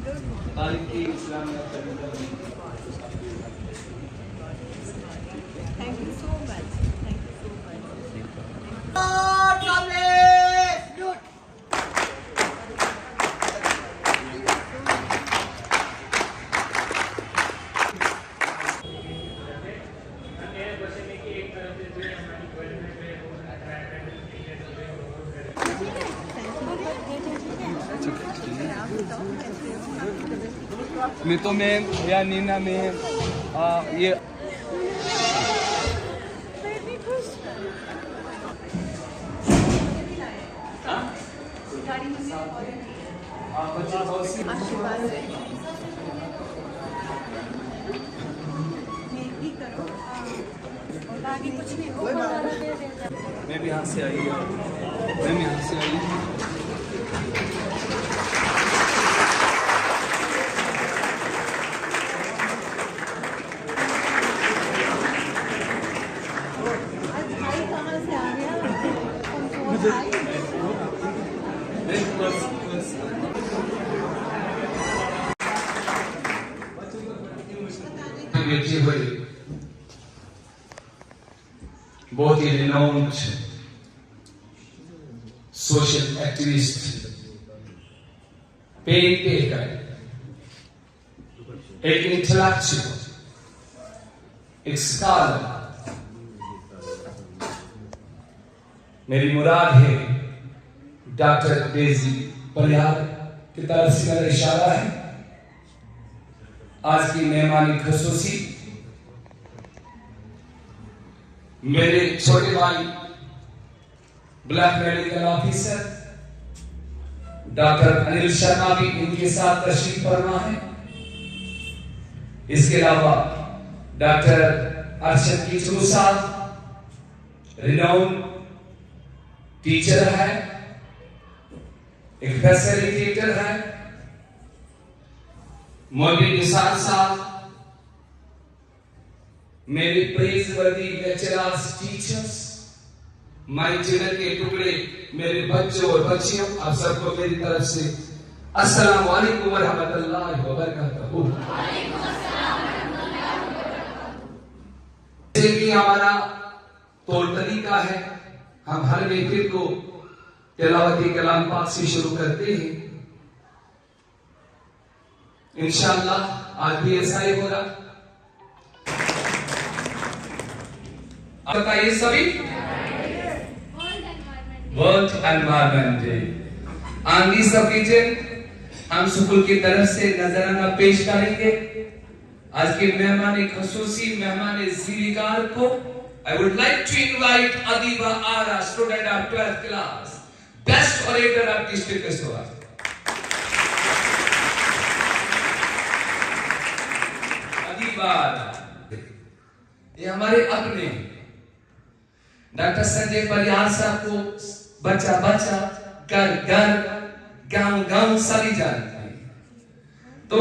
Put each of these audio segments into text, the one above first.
Thank you so much. Thank you so much. Smito ma'am या Neena ma'am ये मैं भी यहाँ से आई हूँ, मैं भी यहाँ से आई हूँ। बेटी हुई बहुत ही renowned social activist, pen taker, एक इंटेलेक्चुअल, एक स्कॉलर। मेरी मुराद है डॉक्टर डेजी परिहार की तरफ से मेरा इशारा है। आज की मेहमानी खसूसी मेरे छोटे भाई black medical officer doctor Anil Sharma भी इनके साथ तशरीफ फरमा है। इसके अलावा डॉक्टर अर्शद कीचलू साहब रिनाउंड टीचर है, एक फैसिलिटेटर है। मौलवी निसार साहब मेरे प्रेज़वर्दी लेक्चरर्स, टीचर्स, माई जिगर के टुकड़े, मेरे बच्चों और बच्चियों, आप सबको मेरी तरफ से अस्सलाम वालेकुम व रहमतुल्लाहि व बरकातहू। जैसे कि हमारा तौर तरीका है, हम हर महफिल को तिलावती कलाम पाक से शुरू करते हैं। इंशाअल्लाह आज भी ऐसा ही होगा। बताइए सभी, world environment day on this occasion हम स्कूल की तरफ से नजराना पेश करेंगे। आज के मेहमान खसूसी मेहमान ज़ीविकार को I would like to invite Adiba Ara, student of 12th class, best orator of district Kishtwar. Adiba Ara, ये हमारे अपने डॉक्टर संजय परिहार साहब को बच्चा बच्चा, घर घर, गांव गांव सभी जानते हैं। तो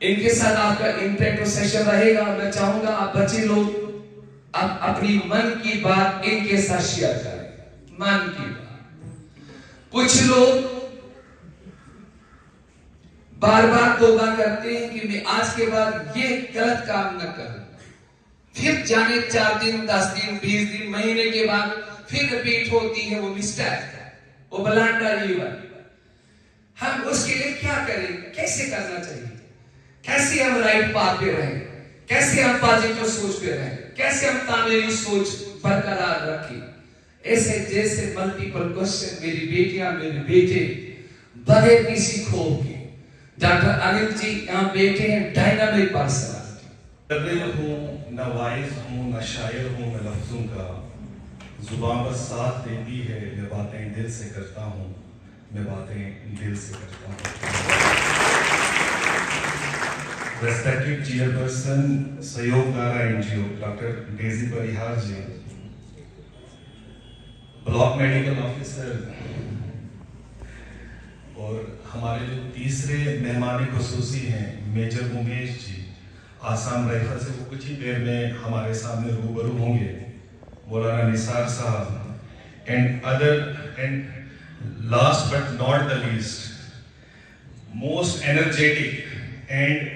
इनके साथ आपका इंटरेक्टिव सेशन रहेगा। मैं चाहूंगा आप बच्चे लोग आप अपनी मन की बात इनके साथ शेयर करें। मन की बात। कुछ लोग बार बार तौबा करते हैं कि मैं आज के बाद ये गलत काम न करूं, फिर जाने 4 दिन 10 दिन 20 दिन महीने के बाद फिर रिपीट होती है वो मिस्टेक, वो ब्लंडर। हम उसके लिए क्या करें, कैसे करना चाहिए, कैसे हम राइट पाथ पे रहें, कैसे हम पॉजिटिव सोच पे रहें, कैसे हम तामीरी सोच बरकरार रखें। ऐसे जैसे मल्टीपल क्वेश्चन मेरी बेटियां मेरे बेटे बगैर किसी खौफ के, डॉक्टर अनिल जी यहाँ बैठे हैं, डायनामिक पर्सनालिटी। हूँ न वाइज हूँ न शायर हूँ न लफ्जों का, जुबान बस साथ देती है, मैं बातें दिल से करता हूँ, मैं बातें दिल से करता हूँ। रेस्पेक्टेड चेयरपर्सन सहयोग नारा एनजीओ डॉक्टर डेजी परिहार जी, ब्लॉक मेडिकल ऑफिसर और हमारे जो तीसरे मेहमान खुसूसी हैं मेजर उमेश जी आसाम राइफल से, वो कुछ ही देर में हमारे सामने रूबरू होंगे। मौलाना निसार साहब and other, and last but not the least most energetic and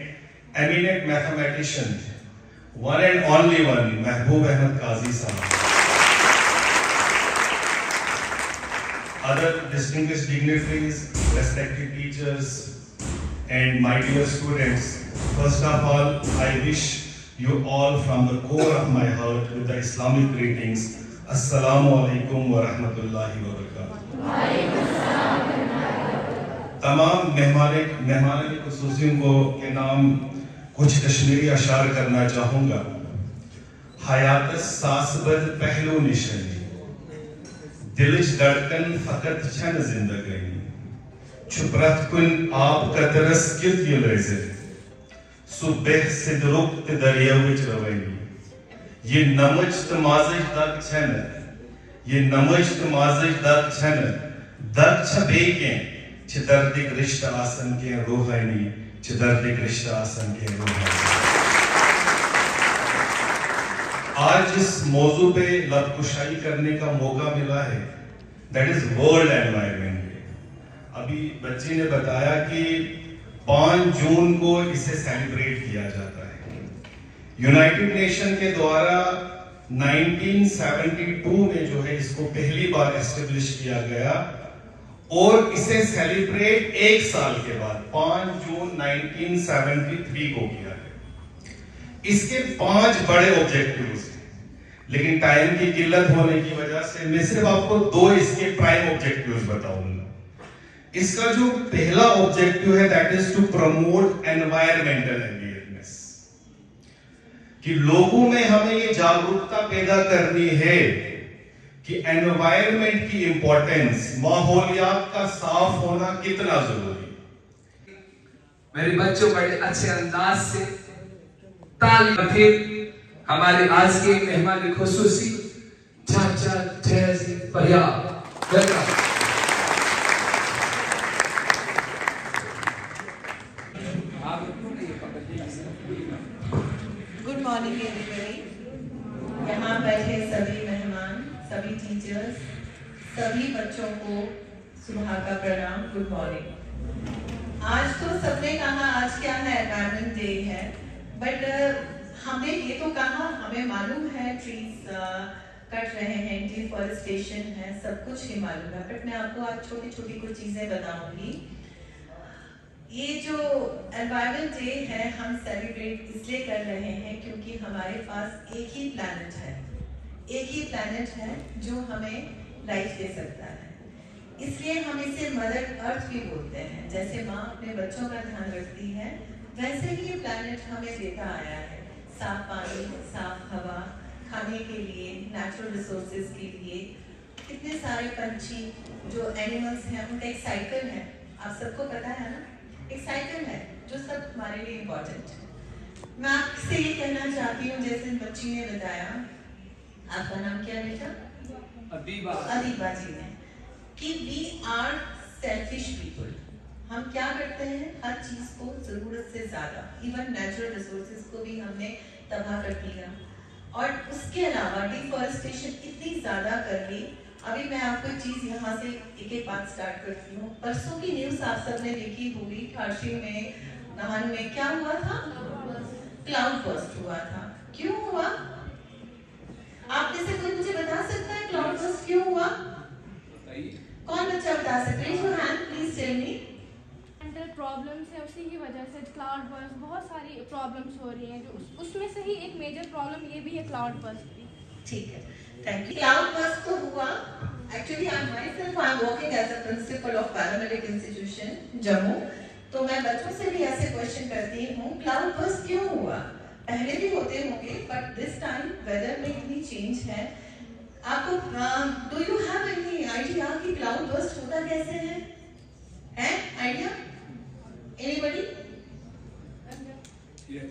eminent mathematician, one and only one, Mehboob Ahmed Qazi Sahab. Other distinguished dignitaries, respected teachers, and my dear students, first of all, I wish you all from the core of my heart with the Islamic greetings. Assalamu alaikum wa rahmatullahi wa barakatuh. तमाम मेहमान की खुसूसियों को के नाम कुछ कश्मीरी अशार करना चाहूँगा। हयात सासबद पहलू निशानी, दिलच धड़कन फकत छन जिंदगानी, चुपरत कुन आप का तरस कित ये लज़े, सुबह से दुरुक्त दरिया विच रवानी, ये नमज तमाज़ज दक छन, ये नमज तमाज़ज दक छन, दक छबे के चिदर्दिक रिश्ता आसन के रूहानी, चिदर्दिक रिश्ता आसन के रूहानी। आज जिस मौजू पे लबकुशाई करने का मौका मिला है, that is world environment day. अभी बच्ची ने बताया कि 5 जून को इसे सेलिब्रेट किया जाता है। यूनाइटेड नेशन के द्वारा 1972 में जो है इसको पहली बार एस्टेब्लिश किया गया और इसे सेलिब्रेट 1 साल के बाद 5 जून 1973 को किया गया। इसके 5 बड़े ऑब्जेक्टिव्स हैं, लेकिन टाइम की किल्लत होने की वजह से मैं सिर्फ आपको 2 इसके प्राइम ऑब्जेक्टिव्स बताऊंगा। इसका जो पहला ऑब्जेक्टिव है that is to promote environmental awareness, कि लोगों में हमें ये जागरूकता पैदा करनी है कि एनवायरनमेंट की इंपॉर्टेंस, माहौलियात का साफ होना कितना जरूरी है। मेरे बच्चों बड़े अच्छे अंदाज से ताली थे। हमारे आज के मेहमान खुसूसी चाचा जैसी परिया गुड मॉर्निंग एवरीबॉडी। यहाँ बैठे सभी मेहमान, सभी टीचर्स, सभी बच्चों को सुबह का प्रणाम, गुड मॉर्निंग। आज तो सबने कहा आज क्या है, एनवायरनमेंट डे है, बट हमने ये तो कहा, हमें मालूम है ट्रीज कट रहे हैं, डिफॉरेस्टेशन है, सब कुछ ही मालूम है, बट मैं आपको आज छोटी छोटी कुछ चीजें बताऊंगी। ये जो एनवायरनमेंट डे है हम सेलिब्रेट इसलिए कर रहे हैं क्योंकि हमारे पास एक ही प्लैनेट है, एक ही प्लैनेट है जो हमें लाइफ दे सकता है, इसलिए हम इसे मदर अर्थ भी बोलते हैं। जैसे माँ अपने बच्चों का ध्यान रखती है, वैसे ही ये प्लैनेट हमें देता आया है, साफ पानी, साफ हवा, खाने के लिए, नेचुरल रिसोर्सेज के लिए। कितने सारे पंछी जो एनिमल्स हैं उनका एक साइकिल है, आप सबको पता है ना, एक साइकिल है जो सब हमारे लिए इम्पोर्टेंट है। मैं आपसे ये कहना चाहती हूँ, जैसे बच्ची ने बताया, आपका नाम क्या है बेटा? अदीबा जी ने, कि वी आर सेल्फिश पीपल। हम क्या करते हैं, हर चीज को जरूरत से ज्यादा, इवन नेचुरल रिसोर्सेज को भी हमने तबाह कर दिया, और उसके अलावा डिफॉरेस्टेशन इतनी ज्यादा कर ली। अभी मैं आपको एक चीज यहाँ से एक बात स्टार्ट करती हूँ। परसों की न्यूज आप सबने देखी होगी, काशी में, नाहन में क्या हुआ था? क्लाउड बर्स्ट हुआ था। क्यों हुआ? आप में से कोई मुझे बता सकता है क्लाउड बर्स्ट क्यों हुआ? कौन बच्चा बता सकता है? Your hand please tell me. Problems है, उसी की वजह से क्लाउड बर्स्ट, बहुत सारी प्रॉब्लम्स हो रही हैं, जो उसमें से ही एक मेजर प्रॉब्लम ये भी है क्लाउड बर्स्ट की। ठीक है, थैंक यू। क्लाउड बर्स्ट तो हुआ, actually I myself I am working as a principal of paramedic institution Jammu, तो मैं बच्चों से भी ऐसे क्वेश्चन करती हूँ, क्लाउड बर्स्ट क्यों हुआ? पहले भी होते होंगे, बट दिस टाइम वेदर में इतनी चेंज है। आपको do you have any idea कि क्लाउड बर्स्ट होता कैसे है? आइडिया? एनीबॉडी?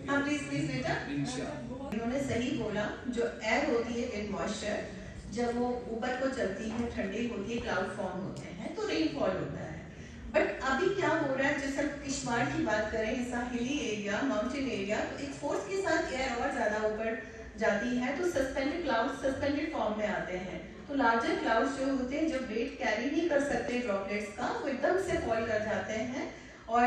हाँ प्लीज प्लीज बेटा। इन्होंने सही बोला, जो एयर होती है विद मॉइस्चर, जब वो ऊपर को चलती है, ठंडी होती है, क्लाउड फॉर्म होते हैं, तो रेनफॉल होता है। बट अभी क्या हो रहा है, जैसे किश्तवाड़ की बात करें, ऐसा हिली एरिया, माउंटेन एरिया, तो एक फोर्स के साथ एयर और ज्यादा ऊपर जाती है, तो सस्पेंडेड क्लाउड सस्पेंडेड फॉर्म में आते हैं। तो लार्जर क्लाउड्स जो होते हैं, जब वेट कैरी नहीं कर सकते ड्रॉपलेट्स का, वो एकदम से फॉल कर जाते हैं और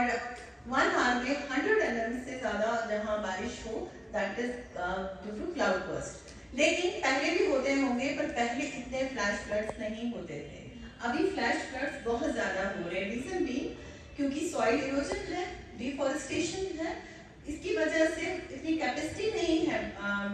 1 आवर में 100 mm से ज़्यादा जहाँ बारिश हो, that is due to cloud burst. लेकिन पहले भी होते होंगे, पर पहले इतने फ्लैश फ्लड्स नहीं होते थे। अभी फ्लैश फ्लड्स बहुत ज़्यादा हो रहे हैं। रीजन भी क्योंकि सॉइल इरोजन है, डिफॉरेस्टेशन है, इसकी वजह से इतनी कैपेसिटी नहीं है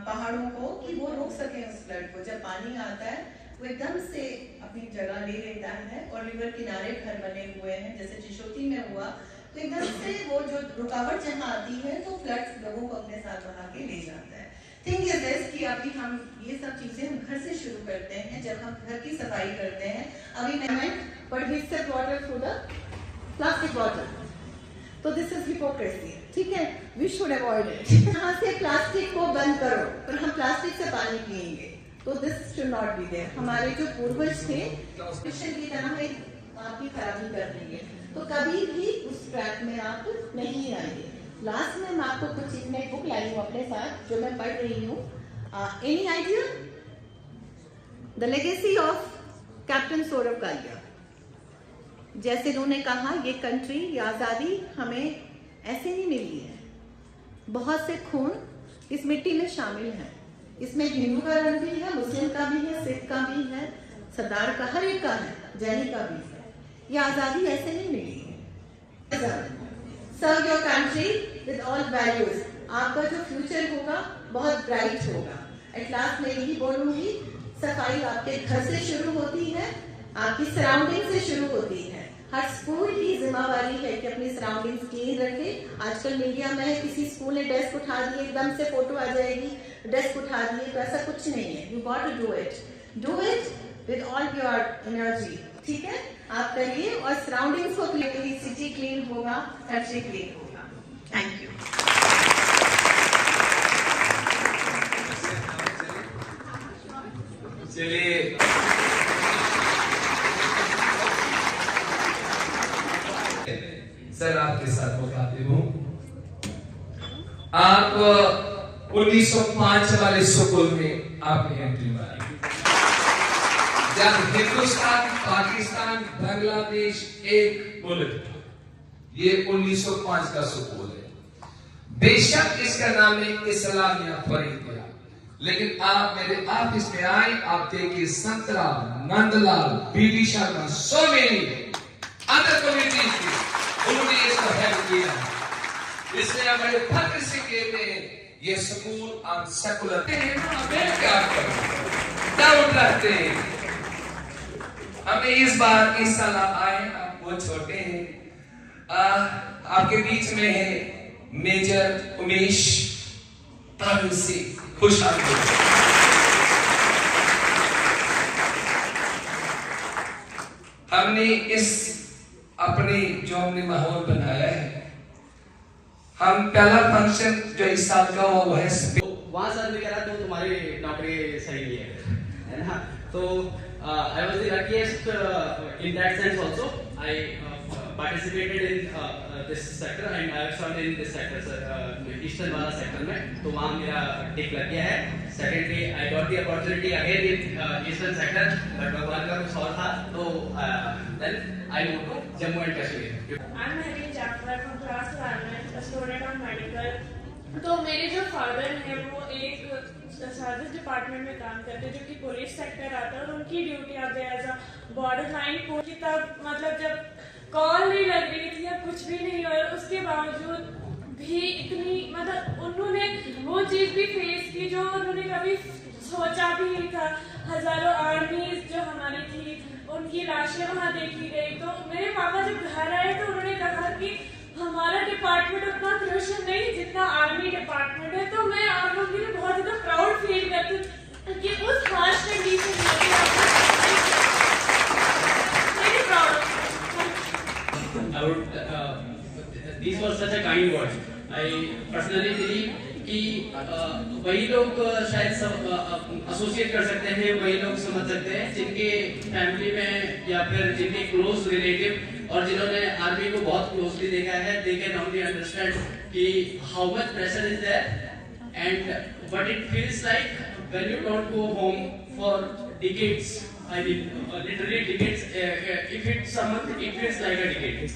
पहाड़ों को कि वो रोक सकें उस फ्लड को। जब पानी आता है वो एकदम से अपनी जगह ले लेता है, और रिवर किनारे घर बने हुए हैं जैसे चिशोती में हुआ, तो एकदम से वो जो रुकावट जहाँ आती है तो फ्लड्स लोगों को अपने साथ बहा के ले जाता है। थिंग इज दिस कि अभी हम ये सब चीजें हम घर से शुरू करते हैं, जब हम घर की सफाई करते हैं। अभी मैं but he said water through the plastic bottle, तो दिस इज हिपोक्रेसी, ठीक है, वी शुड अवॉइड इट। यहाँ से प्लास्टिक को बंद करो, पर हम प्लास्टिक से पानी पिएंगे, तो this should not be there. हमारे जो पूर्वज थे मिशन की तरह एक आपकी खराबी कर देंगे, तो कभी भी उस ट्रैक में आप नहीं आएंगे। लास्ट में मैं आपको कुछ चीज में बुक लाई हूँ अपने साथ जो मैं पढ़ रही हूँ। Any idea? The legacy of captain Saurabh Kalia. जैसे उन्होंने कहा, ये कंट्री, ये आज़ादी हमें ऐसे नहीं मिली है, बहुत से खून इस मिट्टी में शामिल है। इसमें हिंदू का रंग भी है, मुस्लिम का भी है, सिख का भी है, सरदार का, हर एक का है, जैनी का भी है। ये आज़ादी ऐसे नहीं मिली है। Serve your country with all values. आपका जो फ्यूचर होगा बहुत ब्राइट होगा। एट लास्ट मैं यही बोलूंगी, सफाई आपके घर से शुरू होती है, आपकी सराउंडिंग से शुरू होती है। हर स्कूल की जिम्मेवारी है कि अपनी सराउंडिंग्स क्लीन रखे। आजकल मीडिया में किसी स्कूल ने डेस्क उठा दी, एकदम से फोटो आ जाएगी, डेस्क उठा दिए, तो ऐसा कुछ नहीं है। You got to do it with all your energy, ठीक है, आप करिए और सराउंडिंग्स को क्लीन करिए। सिटी क्लीन होगा, कंट्री क्लीन होगा। Thank you. चलिए सर, आपके साथ बताते हूँ, आप 1905 वाले स्कूल में आपने एंट्री मारी, जब हिंदुस्तान पाकिस्तान बांग्लादेश एक मुल्क था। ये 1905 का स्कूल है। बेशक इसका नाम है इस्लामिया फरीदिया, लेकिन आप मेरे ऑफिस में आए, आप देखिए Santra, Nandlal, BD Sharma, so many other communities थी, उन्होंने इसको हेल्प किया। इसलिए हमारे फख्र से कहते हैं ये स्कूल आप सेकुलर क्या डाउट रखते हैं। हमें इस बार इस साल आप आए, आप बहुत छोटे हैं, आपके बीच में है मेजर उमेश से खुश आमदीद। हमने इस अपने जो हमने माहौल बनाया है, हम पहला फंक्शन जो इस साल का हुआ वो है वहाँ सर ने कह रहा तो तुम्हारी नौकरी सही नहीं है ना। तो I was the luckiest in that sense also. I participated in this sector and I have served in this sector, eastern वाला sector में, तो वहाँ मेरा टिक लग गया है। Secondly, I got the opportunity again in eastern sector, but भगवान का कुछ और था, तो then I moved to Jammu and Kashmir. I'm Mahreen Jafar from class 11, a student of medical. तो मेरे जो फादर हैं वो एक सर्विस डिपार्टमेंट में काम करते हैं जो कि पुलिस सेक्टर आता है, और उनकी ड्यूटी आती है as a border line post की। तब मतलब जब कॉल नहीं लग रही थी या कुछ भी नहीं, और उसके बावजूद भी इतनी मतलब उन्होंने वो चीज़ भी फेस की जो उन्होंने कभी सोचा भी नहीं था। हजारों आर्मीज जो हमारी थी उनकी लाशें वहाँ देखी गई। तो मेरे पापा जब घर आए तो उन्होंने कहा कि हमारा डिपार्टमेंट उतना क्रूशियल नहीं जितना आर्मी डिपार्टमेंट है। तो मैं आप लोगों के लिए बहुत ज़्यादा प्राउड फील करती हूँ कि उस हार्श कंडीशन में These were such a kind words. I personally believe कि वही लोग शायद एसोसिएट कर सकते हैं, वही लोग समझ सकते हैं जिनके फैमिली में या फिर जिनके क्लोज रिलेटिव और जिन्होंने आर्मी को बहुत क्लोजली देखा है, they can only understand कि how much pressure is there and what it feels like when you don't go home for decades. I mean literally decades. If it's a month, it feels like a decade.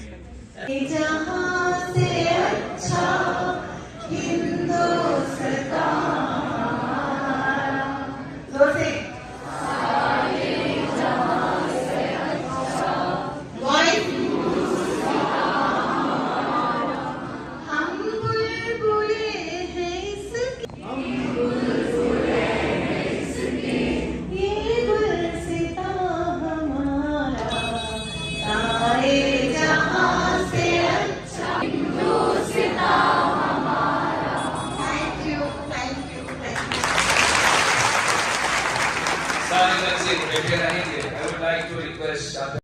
जहाँ से अच्छा हिंदुस्तान, जोर से voice, हम बुलबुले हैं इसके, ये गुलसिता हमारा, सारे जहाँ से अच्छा हिंदुस्तान हमारा। Thank you, thank you, thank you. सारे बच्चे बैठे रहेंगे।